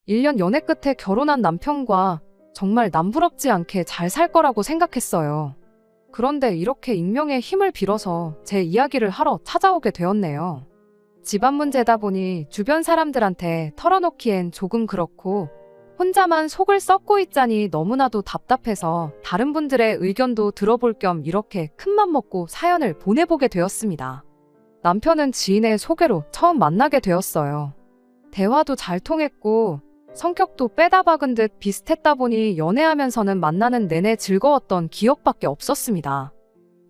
1년 연애 끝에 결혼한 남편과 정말 남부럽지 않게 잘 살 거라고 생각했어요. 그런데 이렇게 익명의 힘을 빌어서 제 이야기를 하러 찾아오게 되었네요. 집안 문제다 보니 주변 사람들한테 털어놓기엔 조금 그렇고 혼자만 속을 썩고 있자니 너무나도 답답해서 다른 분들의 의견도 들어볼 겸 이렇게 큰맘 먹고 사연을 보내보게 되었습니다. 남편은 지인의 소개로 처음 만나게 되었어요. 대화도 잘 통했고 성격도 빼다 박은 듯 비슷했다 보니 연애하면서는 만나는 내내 즐거웠던 기억밖에 없었습니다.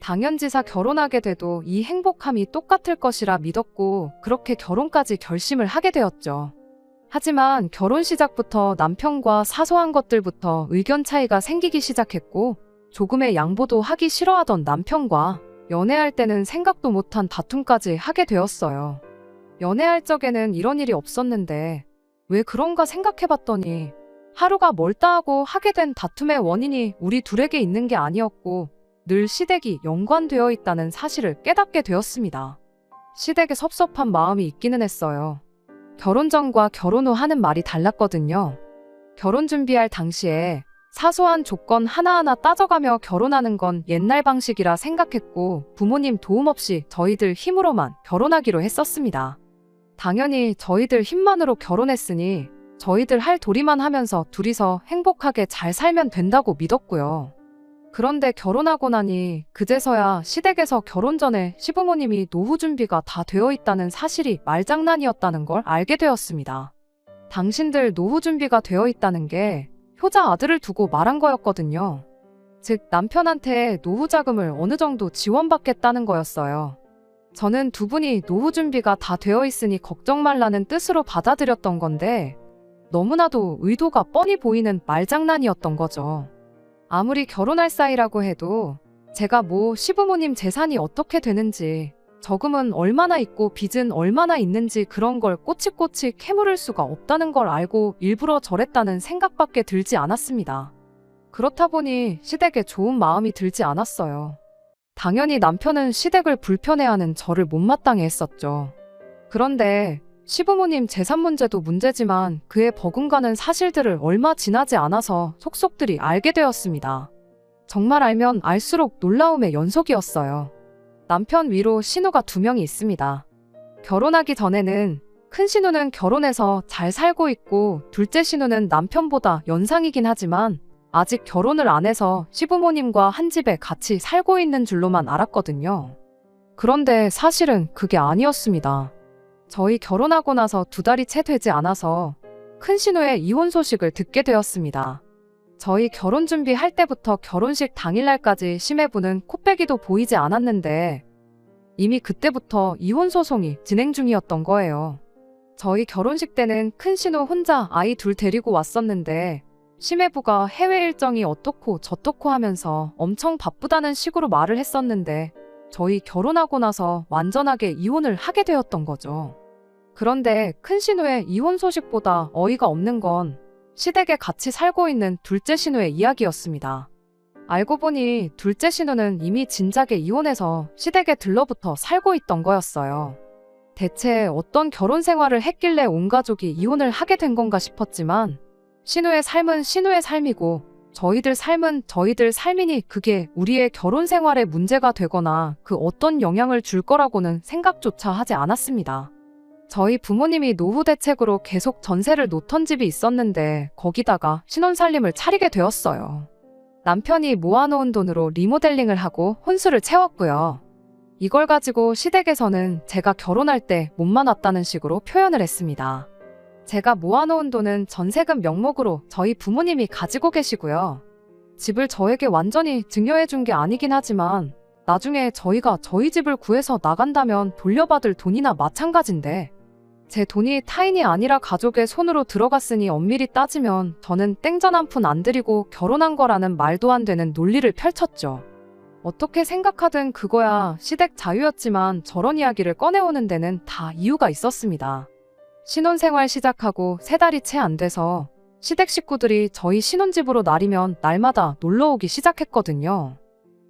당연지사 결혼하게 돼도 이 행복함이 똑같을 것이라 믿었고 그렇게 결혼까지 결심을 하게 되었죠. 하지만 결혼 시작부터 남편과 사소한 것들부터 의견 차이가 생기기 시작했고 조금의 양보도 하기 싫어하던 남편과 연애할 때는 생각도 못한 다툼까지 하게 되었어요. 연애할 적에는 이런 일이 없었는데 왜 그런가 생각해봤더니 하루가 멀다 하고 하게 된 다툼의 원인이 우리 둘에게 있는 게 아니었고 늘 시댁이 연관되어 있다는 사실을 깨닫게 되었습니다. 시댁에 섭섭한 마음이 있기는 했어요. 결혼 전과 결혼 후 하는 말이 달랐거든요. 결혼 준비할 당시에 사소한 조건 하나하나 따져가며 결혼하는 건 옛날 방식이라 생각했고 부모님 도움 없이 저희들 힘으로만 결혼하기로 했었습니다. 당연히 저희들 힘만으로 결혼했으니 저희들 할 도리만 하면서 둘이서 행복하게 잘 살면 된다고 믿었고요. 그런데 결혼하고 나니 그제서야 시댁에서 결혼 전에 시부모님이 노후 준비가 다 되어 있다는 사실이 말장난이었다는 걸 알게 되었습니다. 당신들 노후 준비가 되어 있다는 게 효자 아들을 두고 말한 거였거든요. 즉 남편한테 노후 자금을 어느 정도 지원받겠다는 거였어요. 저는 두 분이 노후 준비가 다 되어 있으니 걱정 말라는 뜻으로 받아들였던 건데 너무나도 의도가 뻔히 보이는 말장난이었던 거죠. 아무리 결혼할 사이라고 해도 제가 시부모님 재산이 어떻게 되는지 저금은 얼마나 있고 빚은 얼마나 있는지 그런 걸 꼬치꼬치 캐물을 수가 없다는 걸 알고 일부러 저랬다는 생각밖에 들지 않았습니다. 그렇다 보니 시댁에 좋은 마음이 들지 않았어요. 당연히 남편은 시댁을 불편해하는 저를 못마땅해 했었죠. 그런데 시부모님 재산 문제도 문제지만 그에 버금가는 사실들을 얼마 지나지 않아서 속속들이 알게 되었습니다. 정말 알면 알수록 놀라움의 연속이었어요. 남편 위로 시누가 2명이 있습니다. 결혼하기 전에는 큰 시누는 결혼해서 잘 살고 있고 둘째 시누는 남편보다 연상이긴 하지만 아직 결혼을 안 해서 시부모님과 한 집에 같이 살고 있는 줄로만 알았거든요. 그런데 사실은 그게 아니었습니다. 저희 결혼하고 나서 2달이 채 되지 않아서 큰 시누의 이혼 소식을 듣게 되었습니다. 저희 결혼 준비할 때부터 결혼식 당일날까지 시매부는 코빼기도 보이지 않았는데 이미 그때부터 이혼 소송이 진행 중이었던 거예요. 저희 결혼식 때는 큰 시누 혼자 아이 2 데리고 왔었는데 시매부가 해외 일정이 어떻고 저떻고 하면서 엄청 바쁘다는 식으로 말을 했었는데 저희 결혼하고 나서 완전하게 이혼을 하게 되었던 거죠. 그런데 큰 시누의 이혼 소식보다 어이가 없는 건 시댁에 같이 살고 있는 둘째 시누의 이야기였습니다. 알고 보니 둘째 시누는 이미 진작에 이혼해서 시댁에 들러붙어 살고 있던 거였어요. 대체 어떤 결혼 생활을 했길래 온 가족이 이혼을 하게 된 건가 싶었지만 시누의 삶은 시누의 삶이고 저희들 삶은 저희들 삶이니 그게 우리의 결혼 생활에 문제가 되거나 그 어떤 영향을 줄 거라고는 생각조차 하지 않았습니다. 저희 부모님이 노후 대책으로 계속 전세를 놓던 집이 있었는데 거기다가 신혼살림을 차리게 되었어요. 남편이 모아놓은 돈으로 리모델링을 하고 혼수를 채웠고요. 이걸 가지고 시댁에서는 제가 결혼할 때 몸만 왔다는 식으로 표현을 했습니다. 제가 모아놓은 돈은 전세금 명목으로 저희 부모님이 가지고 계시고요. 집을 저에게 완전히 증여해준 게 아니긴 하지만 나중에 저희가 저희 집을 구해서 나간다면 돌려받을 돈이나 마찬가지인데 제 돈이 타인이 아니라 가족의 손으로 들어갔으니 엄밀히 따지면 저는 땡전 한 푼 안 들이고 결혼한 거라는 말도 안 되는 논리를 펼쳤죠. 어떻게 생각하든 그거야 시댁 자유였지만 저런 이야기를 꺼내오는 데는 다 이유가 있었습니다. 신혼생활 시작하고 3달이 채 안 돼서 시댁 식구들이 저희 신혼집으로 날이면 날마다 놀러오기 시작했거든요.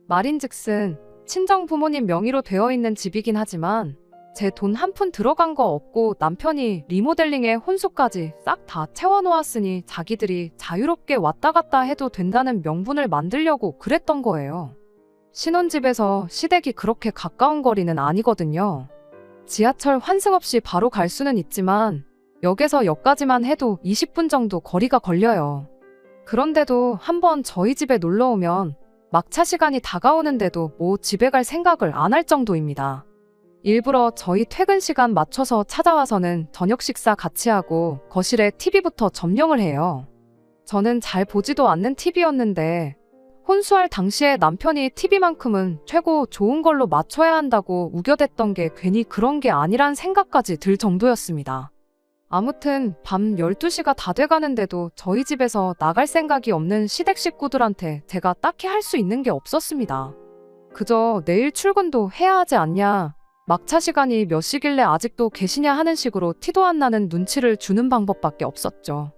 말인즉슨 친정 부모님 명의로 되어 있는 집이긴 하지만 제 돈 한 푼 들어간 거 없고 남편이 리모델링에 혼수까지 싹 다 채워놓았으니 자기들이 자유롭게 왔다 갔다 해도 된다는 명분을 만들려고 그랬던 거예요. 신혼집에서 시댁이 그렇게 가까운 거리는 아니거든요. 지하철 환승 없이 바로 갈 수는 있지만 역에서 역까지만 해도 20분 정도 거리가 걸려요. 그런데도 한번 저희 집에 놀러 오면 막차 시간이 다가오는데도 뭐 집에 갈 생각을 안 할 정도입니다. 일부러 저희 퇴근 시간 맞춰서 찾아와서는 저녁 식사 같이 하고 거실에 TV부터 점령을 해요. 저는 잘 보지도 않는 TV였는데 혼수할 당시에 남편이 TV만큼은 최고 좋은 걸로 맞춰야 한다고 우겨댔던 게 괜히 그런 게 아니란 생각까지 들 정도였습니다. 아무튼 밤 12시가 다 돼가는데도 저희 집에서 나갈 생각이 없는 시댁 식구들한테 제가 딱히 할 수 있는 게 없었습니다. 그저 내일 출근도 해야 하지 않냐, 막차 시간이 몇 시길래 아직도 계시냐 하는 식으로 티도 안 나는 눈치를 주는 방법밖에 없었죠.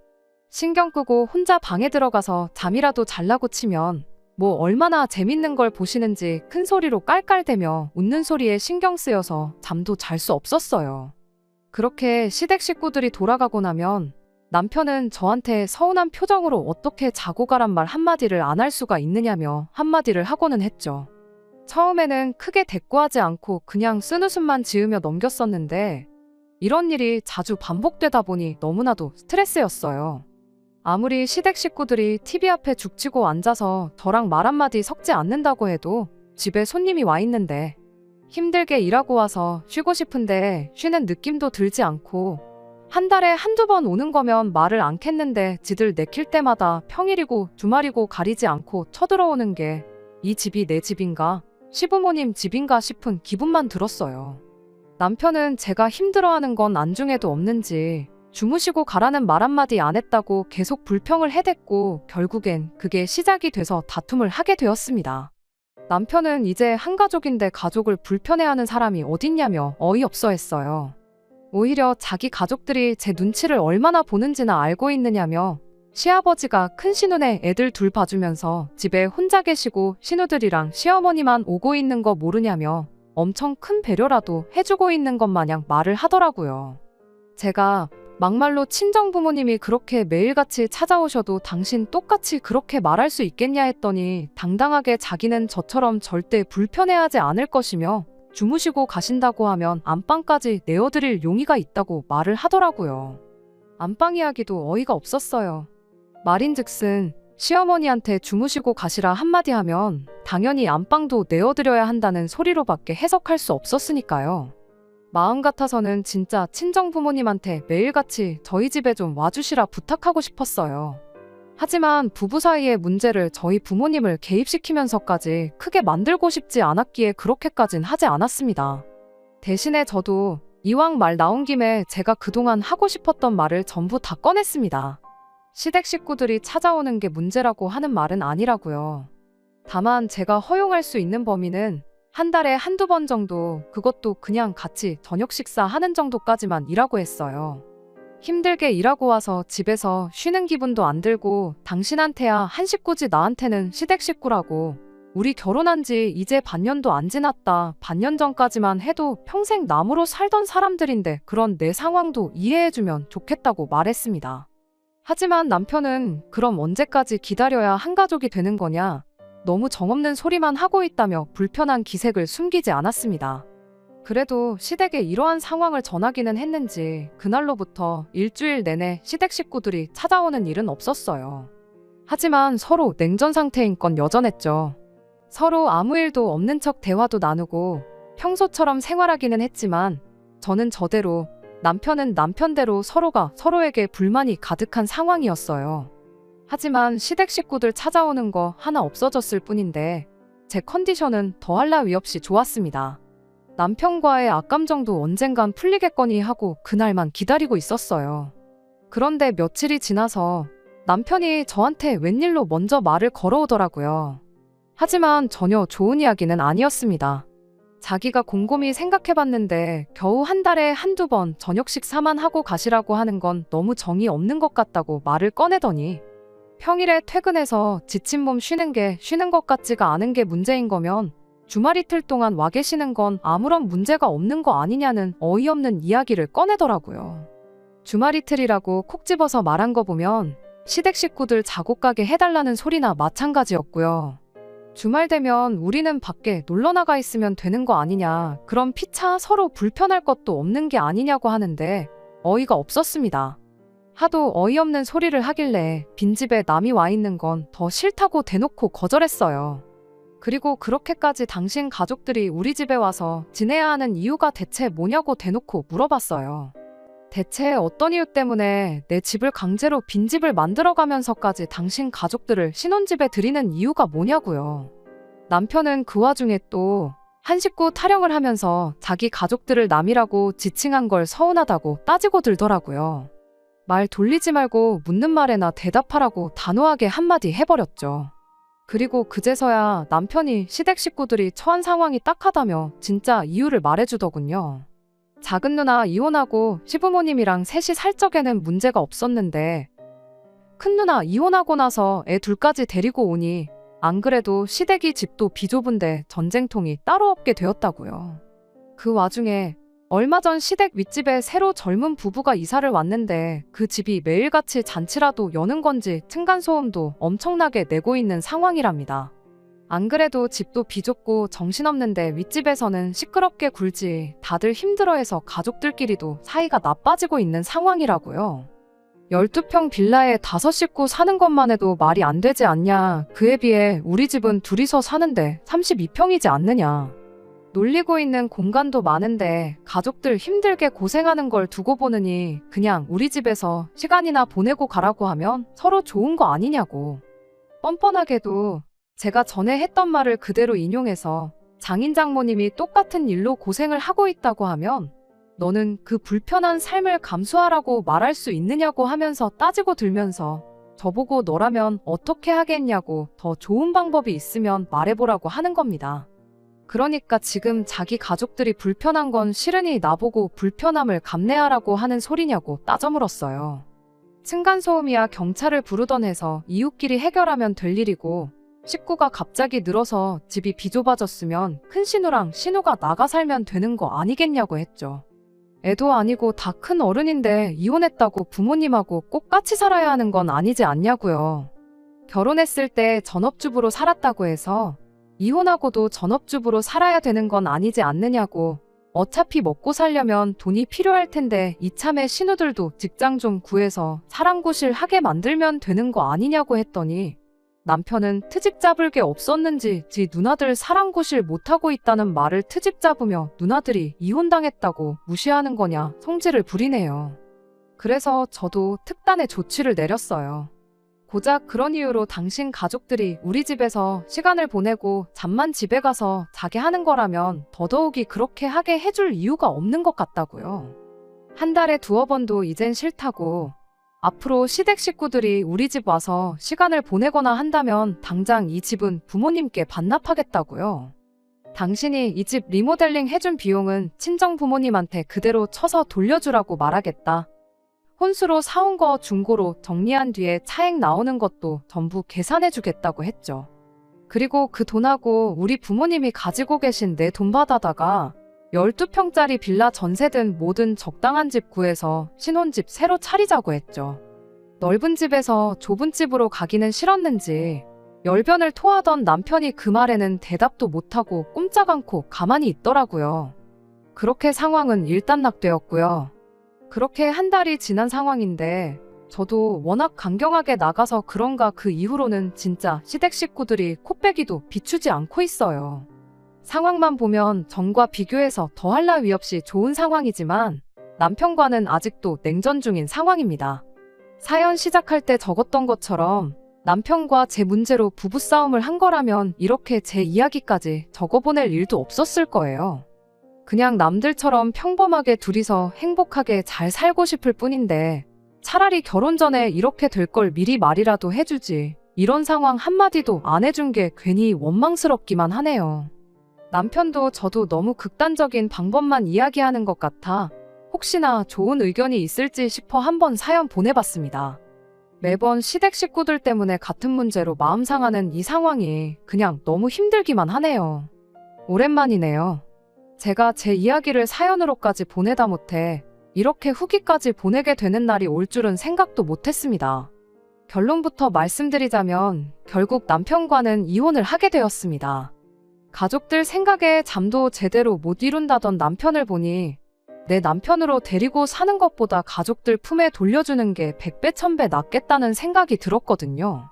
신경 끄고 혼자 방에 들어가서 잠이라도 잘라고 치면 뭐 얼마나 재밌는 걸 보시는지 큰 소리로 깔깔대며 웃는 소리에 신경 쓰여서 잠도 잘 수 없었어요. 그렇게 시댁 식구들이 돌아가고 나면 남편은 저한테 서운한 표정으로 어떻게 자고 가란 말 한마디를 안 할 수가 있느냐며 한마디를 하고는 했죠. 처음에는 크게 대꾸하지 않고 그냥 쓴웃음만 지으며 넘겼었는데 이런 일이 자주 반복되다 보니 너무나도 스트레스였어요. 아무리 시댁 식구들이 TV 앞에 죽치고 앉아서 저랑 말 한마디 섞지 않는다고 해도 집에 손님이 와 있는데 힘들게 일하고 와서 쉬고 싶은데 쉬는 느낌도 들지 않고 한 달에 한두 번 오는 거면 말을 않겠는데 지들 내킬 때마다 평일이고 주말이고 가리지 않고 쳐들어오는 게 이 집이 내 집인가? 시부모님 집인가 싶은 기분만 들었어요. 남편은 제가 힘들어하는 건 안중에도 없는지 주무시고 가라는 말 한마디 안 했다고 계속 불평을 해댔고 결국엔 그게 시작이 돼서 다툼을 하게 되었습니다. 남편은 이제 한 가족인데 가족을 불편해하는 사람이 어딨냐며 어이없어 했어요. 오히려 자기 가족들이 제 눈치를 얼마나 보는지나 알고 있느냐며 시아버지가 큰 시누네 애들 둘 봐주면서 집에 혼자 계시고 시누들이랑 시어머니만 오고 있는 거 모르냐며 엄청 큰 배려라도 해주고 있는 것 마냥 말을 하더라고요. 제가 막말로 친정 부모님이 그렇게 매일같이 찾아오셔도 당신 똑같이 그렇게 말할 수 있겠냐 했더니 당당하게 자기는 저처럼 절대 불편해하지 않을 것이며 주무시고 가신다고 하면 안방까지 내어드릴 용의가 있다고 말을 하더라고요. 안방 이야기도 어이가 없었어요. 말인즉슨 시어머니한테 주무시고 가시라 한마디 하면 당연히 안방도 내어드려야 한다는 소리로밖에 해석할 수 없었으니까요. 마음 같아서는 진짜 친정 부모님한테 매일같이 저희 집에 좀 와주시라 부탁하고 싶었어요. 하지만 부부 사이의 문제를 저희 부모님을 개입시키면서까지 크게 만들고 싶지 않았기에 그렇게까진 하지 않았습니다. 대신에 저도 이왕 말 나온 김에 제가 그동안 하고 싶었던 말을 전부 다 꺼냈습니다. 시댁 식구들이 찾아오는 게 문제라고 하는 말은 아니라고요. 다만 제가 허용할 수 있는 범위는 한 달에 한두 번 정도, 그것도 그냥 같이 저녁 식사하는 정도까지만 이라고 했어요. 힘들게 일하고 와서 집에서 쉬는 기분도 안 들고 당신한테야 한 식구지 나한테는 시댁 식구라고, 우리 결혼한 지 이제 반년도 안 지났다, 반년 전까지만 해도 평생 남으로 살던 사람들인데 그런 내 상황도 이해해주면 좋겠다고 말했습니다. 하지만 남편은 그럼 언제까지 기다려야 한 가족이 되는 거냐, 너무 정없는 소리만 하고 있다며 불편한 기색을 숨기지 않았습니다. 그래도 시댁에 이러한 상황을 전하기는 했는지 그날로부터 일주일 내내 시댁 식구들이 찾아오는 일은 없었어요. 하지만 서로 냉전 상태인 건 여전했죠. 서로 아무 일도 없는 척 대화도 나누고 평소처럼 생활하기는 했지만 저는 저대로, 남편은 남편대로 서로가 서로에게 불만이 가득한 상황이었어요. 하지만 시댁 식구들 찾아오는 거 하나 없어졌을 뿐인데 제 컨디션은 더할 나위 없이 좋았습니다. 남편과의 악감정도 언젠간 풀리겠거니 하고 그날만 기다리고 있었어요. 그런데 며칠이 지나서 남편이 저한테 웬일로 먼저 말을 걸어오더라고요. 하지만 전혀 좋은 이야기는 아니었습니다. 자기가 곰곰이 생각해봤는데 겨우 한 달에 한두 번 저녁 식사만 하고 가시라고 하는 건 너무 정이 없는 것 같다고 말을 꺼내더니 평일에 퇴근해서 지친 몸 쉬는 게 쉬는 것 같지가 않은 게 문제인 거면 주말 이틀 동안 와 계시는 건 아무런 문제가 없는 거 아니냐는 어이없는 이야기를 꺼내더라고요. 주말 이틀이라고 콕 집어서 말한 거 보면 시댁 식구들 작업 가게 해달라는 소리나 마찬가지였고요. 주말 되면 우리는 밖에 놀러 나가 있으면 되는 거 아니냐, 그럼 피차 서로 불편할 것도 없는 게 아니냐고 하는데 어이가 없었습니다. 하도 어이없는 소리를 하길래 빈집에 남이 와 있는 건 더 싫다고 대놓고 거절했어요. 그리고 그렇게까지 당신 가족들이 우리 집에 와서 지내야 하는 이유가 대체 뭐냐고 대놓고 물어봤어요. 대체 어떤 이유 때문에 내 집을 강제로 빈집을 만들어가면서까지 당신 가족들을 신혼집에 들이는 이유가 뭐냐고요. 남편은 그 와중에 또 한 식구 타령을 하면서 자기 가족들을 남이라고 지칭한 걸 서운하다고 따지고 들더라고요. 말 돌리지 말고 묻는 말에나 대답하라고 단호하게 한마디 해버렸죠. 그리고 그제서야 남편이 시댁 식구들이 처한 상황이 딱하다며 진짜 이유를 말해주더군요. 작은 누나 이혼하고 시부모님이랑 셋이 살 적에는 문제가 없었는데 큰 누나 이혼하고 나서 애 둘까지 데리고 오니 안 그래도 시댁이 집도 비좁은데 전쟁통이 따로 없게 되었다고요. 그 와중에 얼마 전 시댁 윗집에 새로 젊은 부부가 이사를 왔는데 그 집이 매일같이 잔치라도 여는 건지 층간소음도 엄청나게 내고 있는 상황이랍니다. 안 그래도 집도 비좁고 정신없는데 윗집에서는 시끄럽게 굴지 다들 힘들어해서 가족들끼리도 사이가 나빠지고 있는 상황이라고요. 12평 빌라에 5식구 사는 것만 해도 말이 안 되지 않냐. 그에 비해 우리 집은 둘이서 사는데 32평이지 않느냐. 놀리고 있는 공간도 많은데 가족들 힘들게 고생하는 걸 두고 보느니 그냥 우리 집에서 시간이나 보내고 가라고 하면 서로 좋은 거 아니냐고. 뻔뻔하게도 제가 전에 했던 말을 그대로 인용해서 장인 장모님이 똑같은 일로 고생을 하고 있다고 하면 너는 그 불편한 삶을 감수하라고 말할 수 있느냐고 하면서 따지고 들면서 저보고 너라면 어떻게 하겠냐고 더 좋은 방법이 있으면 말해보라고 하는 겁니다. 그러니까 지금 자기 가족들이 불편한 건 싫으니 나보고 불편함을 감내하라고 하는 소리냐고 따져 물었어요. 층간소음이야 경찰을 부르던 해서 이웃끼리 해결하면 될 일이고 식구가 갑자기 늘어서 집이 비좁아졌으면 큰 신우랑 신우가 나가 살면 되는 거 아니겠냐고 했죠. 애도 아니고 다 큰 어른인데 이혼했다고 부모님하고 꼭 같이 살아야 하는 건 아니지 않냐고요. 결혼했을 때 전업주부로 살았다고 해서 이혼하고도 전업주부로 살아야 되는 건 아니지 않느냐고. 어차피 먹고 살려면 돈이 필요할 텐데 이참에 신우들도 직장 좀 구해서 사랑구실 하게 만들면 되는 거 아니냐고 했더니 남편은 트집 잡을 게 없었는지 지 누나들 사랑구실 못하고 있다는 말을 트집 잡으며 누나들이 이혼당했다고 무시하는 거냐 성질을 부리네요. 그래서 저도 특단의 조치를 내렸어요. 고작 그런 이유로 당신 가족들이 우리 집에서 시간을 보내고 잠만 집에 가서 자게 하는 거라면 더더욱이 그렇게 하게 해줄 이유가 없는 것 같다고요. 한 달에 2번도 이젠 싫다고. 앞으로 시댁 식구들이 우리 집 와서 시간을 보내거나 한다면 당장 이 집은 부모님께 반납하겠다고요. 당신이 이 집 리모델링 해준 비용은 친정 부모님한테 그대로 쳐서 돌려주라고 말하겠다. 혼수로 사온 거 중고로 정리한 뒤에 차액 나오는 것도 전부 계산해주겠다고 했죠. 그리고 그 돈하고 우리 부모님이 가지고 계신 내 돈 받아다가 12평짜리 빌라 전세든 뭐든 적당한 집 구해서 신혼집 새로 차리자고 했죠. 넓은 집에서 좁은 집으로 가기는 싫었는지 열변을 토하던 남편이 그 말에는 대답도 못하고 꼼짝 않고 가만히 있더라고요. 그렇게 상황은 일단락되었고요. 그렇게 한 달이 지난 상황인데 저도 워낙 강경하게 나가서 그런가 그 이후로는 진짜 시댁 식구들이 코빼기도 비추지 않고 있어요. 상황만 보면 전과 비교해서 더할 나위 없이 좋은 상황이지만 남편과는 아직도 냉전 중인 상황입니다. 사연 시작할 때 적었던 것처럼 남편과 제 문제로 부부싸움을 한 거라면 이렇게 제 이야기까지 적어보낼 일도 없었을 거예요. 그냥 남들처럼 평범하게 둘이서 행복하게 잘 살고 싶을 뿐인데 차라리 결혼 전에 이렇게 될 걸 미리 말이라도 해주지 이런 상황 한마디도 안 해준 게 괜히 원망스럽기만 하네요. 남편도 저도 너무 극단적인 방법만 이야기하는 것 같아 혹시나 좋은 의견이 있을지 싶어 한번 사연 보내봤습니다. 매번 시댁 식구들 때문에 같은 문제로 마음 상하는 이 상황이 그냥 너무 힘들기만 하네요. 오랜만이네요. 제가 제 이야기를 사연으로까지 보내다 못해 이렇게 후기까지 보내게 되는 날이 올 줄은 생각도 못했습니다. 결론부터 말씀드리자면 결국 남편과는 이혼을 하게 되었습니다. 가족들 생각에 잠도 제대로 못 이룬다던 남편을 보니 내 남편으로 데리고 사는 것보다 가족들 품에 돌려주는 게 100배 1000배 낫겠다는 생각이 들었거든요.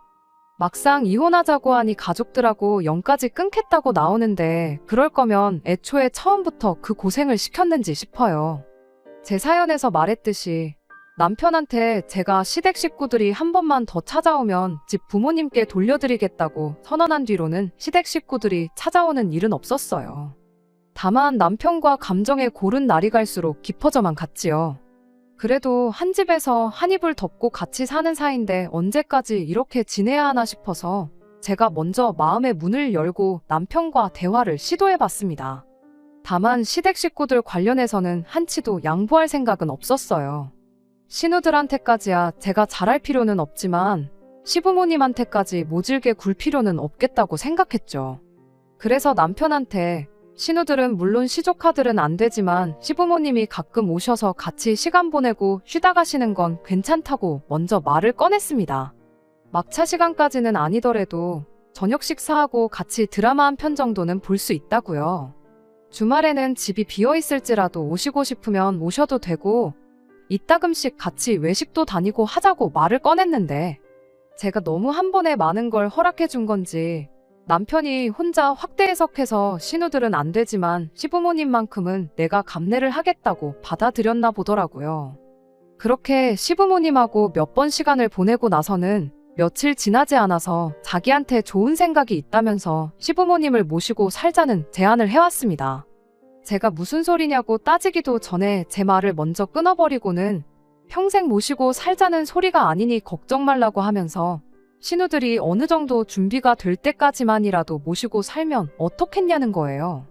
막상 이혼하자고 하니 가족들하고 연까지 끊겠다고 나오는데 그럴 거면 애초에 처음부터 그 고생을 시켰는지 싶어요. 제 사연에서 말했듯이 남편한테 제가 시댁 식구들이 한 번만 더 찾아오면 집 부모님께 돌려드리겠다고 선언한 뒤로는 시댁 식구들이 찾아오는 일은 없었어요. 다만 남편과 감정의 골은 날이 갈수록 깊어져만 갔지요. 그래도 한 집에서 한 이불 덮고 같이 사는 사이인데 언제까지 이렇게 지내야 하나 싶어서 제가 먼저 마음의 문을 열고 남편과 대화를 시도해봤습니다. 다만 시댁 식구들 관련해서는 한치도 양보할 생각은 없었어요. 신우들한테까지야 제가 잘할 필요는 없지만 시부모님한테까지 모질게 굴 필요는 없겠다고 생각했죠. 그래서 남편한테 신우들은 물론 시조카들은 안 되지만 시부모님이 가끔 오셔서 같이 시간 보내고 쉬다 가시는 건 괜찮다고 먼저 말을 꺼냈습니다. 막차 시간까지는 아니더라도 저녁 식사하고 같이 드라마 한 편 정도는 볼 수 있다고요. 주말에는 집이 비어있을지라도 오시고 싶으면 오셔도 되고 이따금씩 같이 외식도 다니고 하자고 말을 꺼냈는데 제가 너무 한 번에 많은 걸 허락해 준 건지 남편이 혼자 확대 해석해서 신우들은 안 되지만 시부모님만큼은 내가 감내를 하겠다고 받아들였나 보더라고요. 그렇게 시부모님하고 몇 번 시간을 보내고 나서는 며칠 지나지 않아서 자기한테 좋은 생각이 있다면서 시부모님을 모시고 살자는 제안을 해왔습니다. 제가 무슨 소리냐고 따지기도 전에 제 말을 먼저 끊어버리고는 평생 모시고 살자는 소리가 아니니 걱정 말라고 하면서 신우들이 어느 정도 준비가 될 때까지만이라도 모시고 살면 어떻겠냐는 거예요.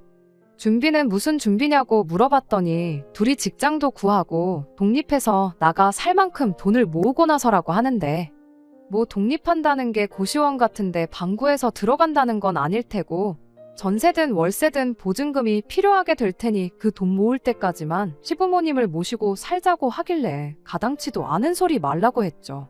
준비는 무슨 준비냐고 물어봤더니 둘이 직장도 구하고 독립해서 나가 살 만큼 돈을 모으고 나서라고 하는데 뭐 독립한다는 게 고시원 같은데 방구해서 들어간다는 건 아닐 테고 전세든 월세든 보증금이 필요하게 될 테니 그 돈 모을 때까지만 시부모님을 모시고 살자고 하길래 가당치도 않은 소리 말라고 했죠.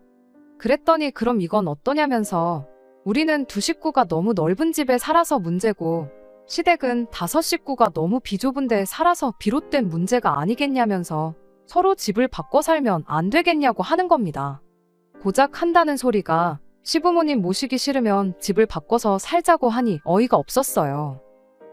그랬더니 그럼 이건 어떠냐면서 우리는 두 식구가 너무 넓은 집에 살아서 문제고 시댁은 5 식구가 너무 비좁은데 살아서 비롯된 문제가 아니겠냐면서 서로 집을 바꿔 살면 안 되겠냐고 하는 겁니다. 고작 한다는 소리가 시부모님 모시기 싫으면 집을 바꿔서 살자고 하니 어이가 없었어요.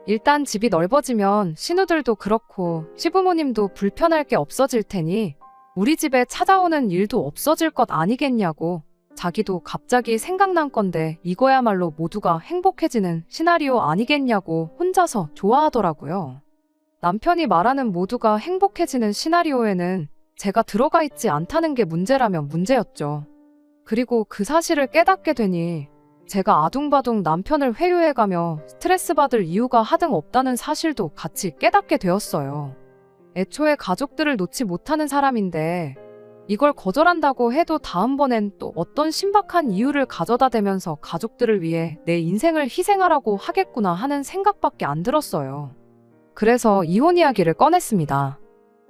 일단 집이 넓어지면 신우들도 그렇고 시부모님도 불편할 게 없어질 테니 우리 집에 찾아오는 일도 없어질 것 아니겠냐고 자기도 갑자기 생각난 건데 이거야말로 모두가 행복해지는 시나리오 아니겠냐고 혼자서 좋아하더라고요. 남편이 말하는 모두가 행복해지는 시나리오에는 제가 들어가 있지 않다는 게 문제라면 문제였죠. 그리고 그 사실을 깨닫게 되니 제가 아둥바둥 남편을 회유해가며 스트레스 받을 이유가 하등 없다는 사실도 같이 깨닫게 되었어요. 애초에 가족들을 놓지 못하는 사람인데 이걸 거절한다고 해도 다음번엔 또 어떤 신박한 이유를 가져다 대면서 가족들을 위해 내 인생을 희생하라고 하겠구나 하는 생각밖에 안 들었어요. 그래서 이혼 이야기를 꺼냈습니다.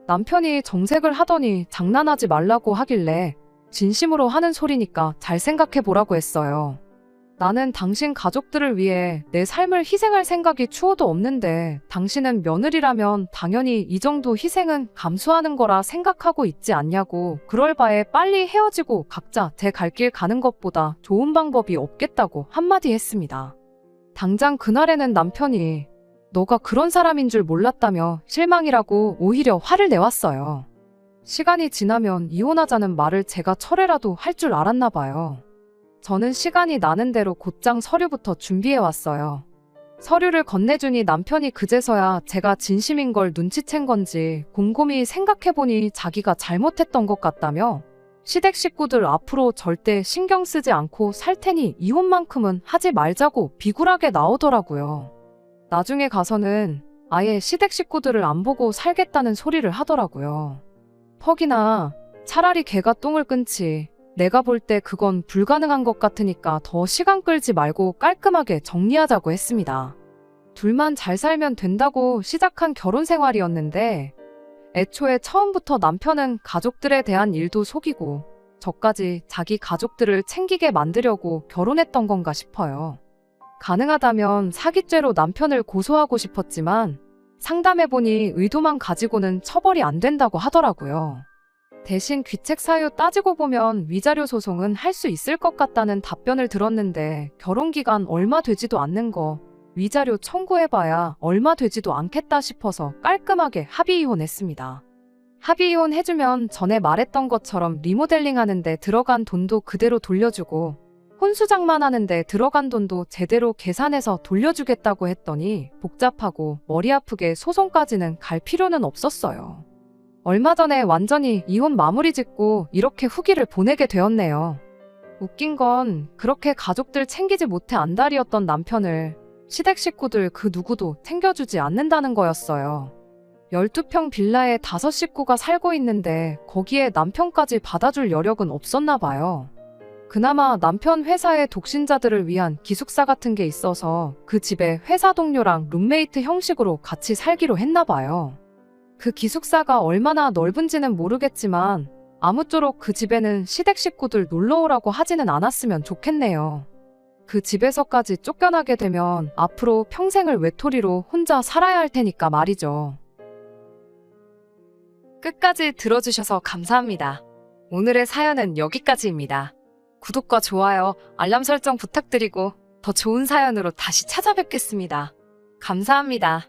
남편이 정색을 하더니 장난하지 말라고 하길래 진심으로 하는 소리니까 잘 생각해 보라고 했어요. 나는 당신 가족들을 위해 내 삶을 희생할 생각이 추호도 없는데 당신은 며느리라면 당연히 이 정도 희생은 감수하는 거라 생각하고 있지 않냐고. 그럴 바에 빨리 헤어지고 각자 제 갈 길 가는 것보다 좋은 방법이 없겠다고 한마디 했습니다. 당장 그날에는 남편이 너가 그런 사람인 줄 몰랐다며 실망이라고 오히려 화를 내왔어요. 시간이 지나면 이혼하자는 말을 제가 철회라도 할 줄 알았나 봐요. 저는 시간이 나는 대로 곧장 서류부터 준비해왔어요. 서류를 건네주니 남편이 그제서야 제가 진심인 걸 눈치챈 건지 곰곰이 생각해보니 자기가 잘못했던 것 같다며 시댁 식구들 앞으로 절대 신경 쓰지 않고 살 테니 이혼만큼은 하지 말자고 비굴하게 나오더라고요. 나중에 가서는 아예 시댁 식구들을 안 보고 살겠다는 소리를 하더라고요. 퍽이나 차라리 걔가 똥을 끊지. 내가 볼 때 그건 불가능한 것 같으니까 더 시간 끌지 말고 깔끔하게 정리하자고 했습니다. 둘만 잘 살면 된다고 시작한 결혼 생활이었는데 애초에 처음부터 남편은 가족들에 대한 일도 속이고 저까지 자기 가족들을 챙기게 만들려고 결혼했던 건가 싶어요. 가능하다면 사기죄로 남편을 고소하고 싶었지만 상담해보니 의도만 가지고는 처벌이 안 된다고 하더라고요. 대신 귀책 사유 따지고 보면 위자료 소송은 할 수 있을 것 같다는 답변을 들었는데 결혼기간 얼마 되지도 않는 거 위자료 청구해봐야 얼마 되지도 않겠다 싶어서 깔끔하게 합의 이혼했습니다. 합의 이혼 해주면 전에 말했던 것처럼 리모델링 하는데 들어간 돈도 그대로 돌려주고 혼수장만 하는데 들어간 돈도 제대로 계산해서 돌려주겠다고 했더니 복잡하고 머리 아프게 소송까지는 갈 필요는 없었어요. 얼마 전에 완전히 이혼 마무리 짓고 이렇게 후기를 보내게 되었네요. 웃긴 건 그렇게 가족들 챙기지 못해 안달이었던 남편을 시댁 식구들 그 누구도 챙겨주지 않는다는 거였어요. 12평 빌라에 5식구가 살고 있는데 거기에 남편까지 받아줄 여력은 없었나 봐요. 그나마 남편 회사의 독신자들을 위한 기숙사 같은 게 있어서 그 집에 회사 동료랑 룸메이트 형식으로 같이 살기로 했나 봐요. 그 기숙사가 얼마나 넓은지는 모르겠지만 아무쪼록 그 집에는 시댁 식구들 놀러 오라고 하지는 않았으면 좋겠네요. 그 집에서까지 쫓겨나게 되면 앞으로 평생을 외톨이로 혼자 살아야 할 테니까 말이죠. 끝까지 들어주셔서 감사합니다. 오늘의 사연은 여기까지입니다. 구독과 좋아요, 알람 설정 부탁드리고 더 좋은 사연으로 다시 찾아뵙겠습니다. 감사합니다.